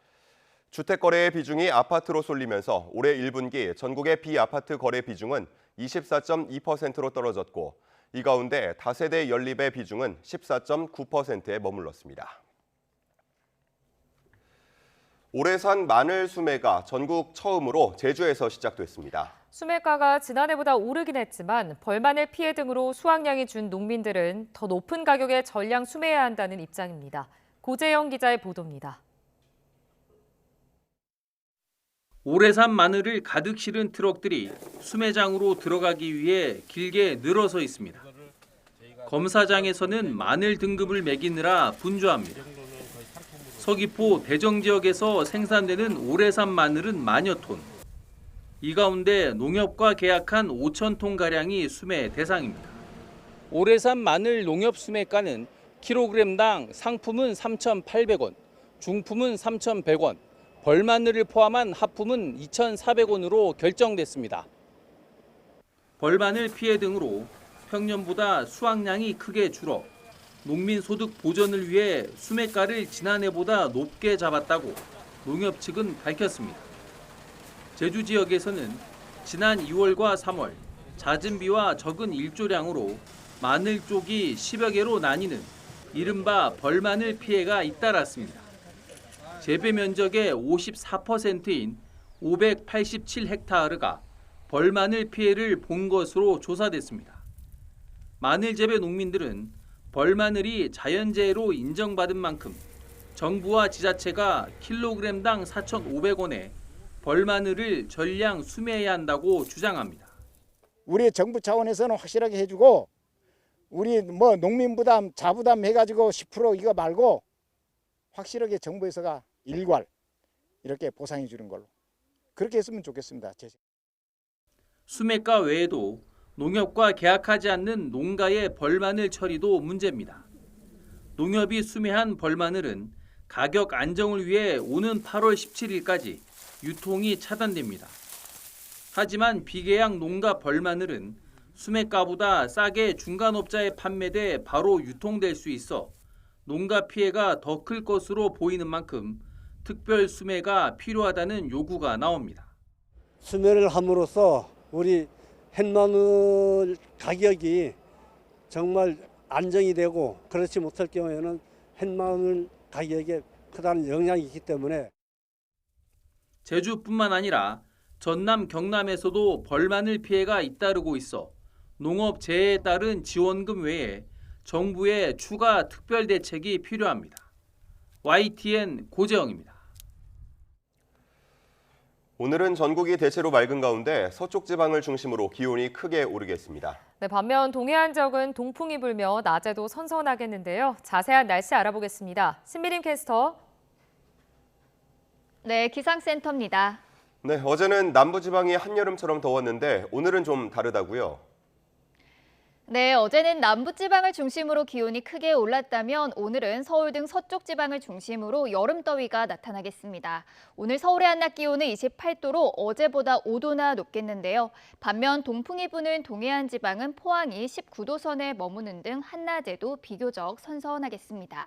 주택 거래의 비중이 아파트로 쏠리면서 올해 1분기 전국의 비아파트 거래 비중은 24.2%로 떨어졌고 이 가운데 다세대 연립의 비중은 14.9%에 머물렀습니다. 올해 산 마늘 수매가 전국 처음으로 제주에서 시작됐습니다. 수매가가 지난해보다 오르긴 했지만 벌마늘 피해 등으로 수확량이 준 농민들은 더 높은 가격에 전량 수매해야 한다는 입장입니다. 고재영 기자의 보도입니다. 올해 산 마늘을 가득 실은 트럭들이 수매장으로 들어가기 위해 길게 늘어서 있습니다. 검사장에서는 마늘 등급을 매기느라 분주합니다. 서귀포 대정 지역에서 생산되는 올해 산 마늘은 만여 톤. 이 가운데 농협과 계약한 5천 톤가량이 수매 대상입니다. 올해 산 마늘 농협 수매가는 킬로그램당 상품은 3,800원, 중품은 3,100원, 벌마늘을 포함한 하품은 2,400원으로 결정됐습니다. 벌마늘 피해 등으로 평년보다 수확량이 크게 줄어 농민 소득 보전을 위해 수매가를 지난해보다 높게 잡았다고 농협 측은 밝혔습니다. 제주 지역에서는 지난 2월과 3월 잦은 비와 적은 일조량으로 마늘 쪽이 10여 개로 나뉘는 이른바 벌마늘 피해가 잇따랐습니다. 재배 면적의 54%인 587헥타르가 벌마늘 피해를 본 것으로 조사됐습니다. 마늘 재배 농민들은 벌마늘이 자연재해로 인정받은 만큼 정부와 지자체가 킬로그램당 4,500원에 벌마늘을 전량 수매해야 한다고 주장합니다. 우리 정부 차원에서는 확실하게 해주고 우리 농민 부담, 자부담 해가지고 10% 이거 말고 확실하게 정부에서가 일괄 이렇게 보상해 주는 걸로 그렇게 했으면 좋겠습니다. 수매가 외에도 농협과 계약하지 않는 농가의 벌마늘 처리도 문제입니다. 농협이 수매한 벌마늘은 가격 안정을 위해 오는 8월 17일까지 유통이 차단됩니다. 하지만 비계약 농가 벌마늘은 수매가보다 싸게 중간업자에 판매돼 바로 유통될 수 있어 농가 피해가 더 클 것으로 보이는 만큼 특별 수매가 필요하다는 요구가 나옵니다. 수매를 함으로써 우리 햇마늘 가격이 정말 안정이 되고 그렇지 못할 경우에는 햇마늘 가격에 크다는 영향이 있기 때문에 제주뿐만 아니라 전남, 경남에서도 벌마늘 피해가 잇따르고 있어 농업 재해에 따른 지원금 외에 정부의 추가 특별 대책이 필요합니다. YTN 고재영입니다. 오늘은 전국이 대체로 맑은 가운데 서쪽 지방을 중심으로 기온이 크게 오르겠습니다. 네, 반면 동해안 지역은 동풍이 불며 낮에도 선선하겠는데요. 자세한 날씨 알아보겠습니다. 신미림 캐스터. 네, 기상센터입니다. 네, 어제는 남부지방이 한여름처럼 더웠는데 오늘은 좀 다르다고요? 네, 어제는 남부지방을 중심으로 기온이 크게 올랐다면 오늘은 서울 등 서쪽 지방을 중심으로 여름 더위가 나타나겠습니다. 오늘 서울의 한낮 기온은 28도로 어제보다 5도나 높겠는데요. 반면 동풍이 부는 동해안 지방은 포항이 19도 선에 머무는 등 한낮에도 비교적 선선하겠습니다.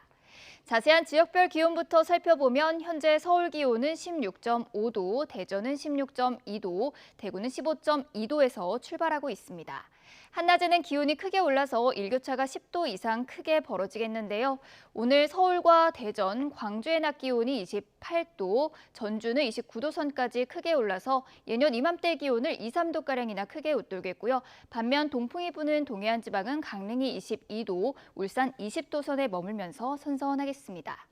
자세한 지역별 기온부터 살펴보면 현재 서울 기온은 16.5도, 대전은 16.2도, 대구는 15.2도에서 출발하고 있습니다. 한낮에는 기온이 크게 올라서 일교차가 10도 이상 크게 벌어지겠는데요. 오늘 서울과 대전, 광주의 낮 기온이 28도, 전주는 29도 선까지 크게 올라서 예년 이맘때 기온을 2, 3도가량이나 크게 웃돌겠고요. 반면 동풍이 부는 동해안 지방은 강릉이 22도, 울산 20도 선에 머물면서 선선하겠습니다.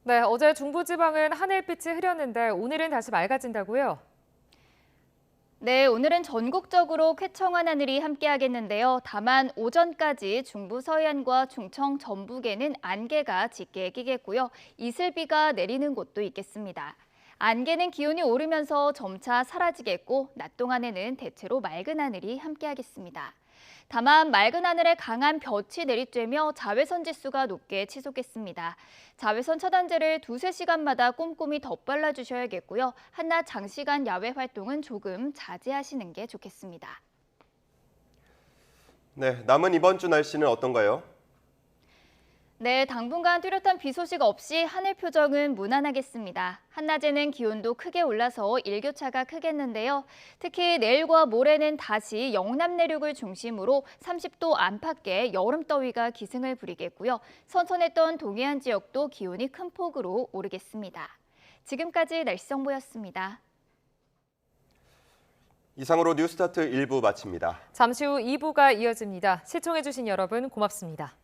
네, 어제 중부지방은 하늘빛이 흐렸는데 오늘은 다시 맑아진다고요? 네, 오늘은 전국적으로 쾌청한 하늘이 함께하겠는데요. 다만 오전까지 중부 서해안과 충청 전북에는 안개가 짙게 끼겠고요. 이슬비가 내리는 곳도 있겠습니다. 안개는 기온이 오르면서 점차 사라지겠고 낮 동안에는 대체로 맑은 하늘이 함께하겠습니다. 다만 맑은 하늘에 강한 볕이 내리쬐며 자외선 지수가 높게 치솟겠습니다. 자외선 차단제를 2-3시간마다 꼼꼼히 덧발라주셔야겠고요. 한낮 장시간 야외 활동은 조금 자제하시는 게 좋겠습니다. 네, 남은 이번 주 날씨는 어떤가요? 네, 당분간 뚜렷한 비 소식 없이 하늘 표정은 무난하겠습니다. 한낮에는 기온도 크게 올라서 일교차가 크겠는데요. 특히 내일과 모레는 다시 영남 내륙을 중심으로 30도 안팎의 여름더위가 기승을 부리겠고요. 선선했던 동해안 지역도 기온이 큰 폭으로 오르겠습니다. 지금까지 날씨 정보였습니다. 이상으로 뉴스타트 1부 마칩니다. 잠시 후 2부가 이어집니다. 시청해주신 여러분 고맙습니다.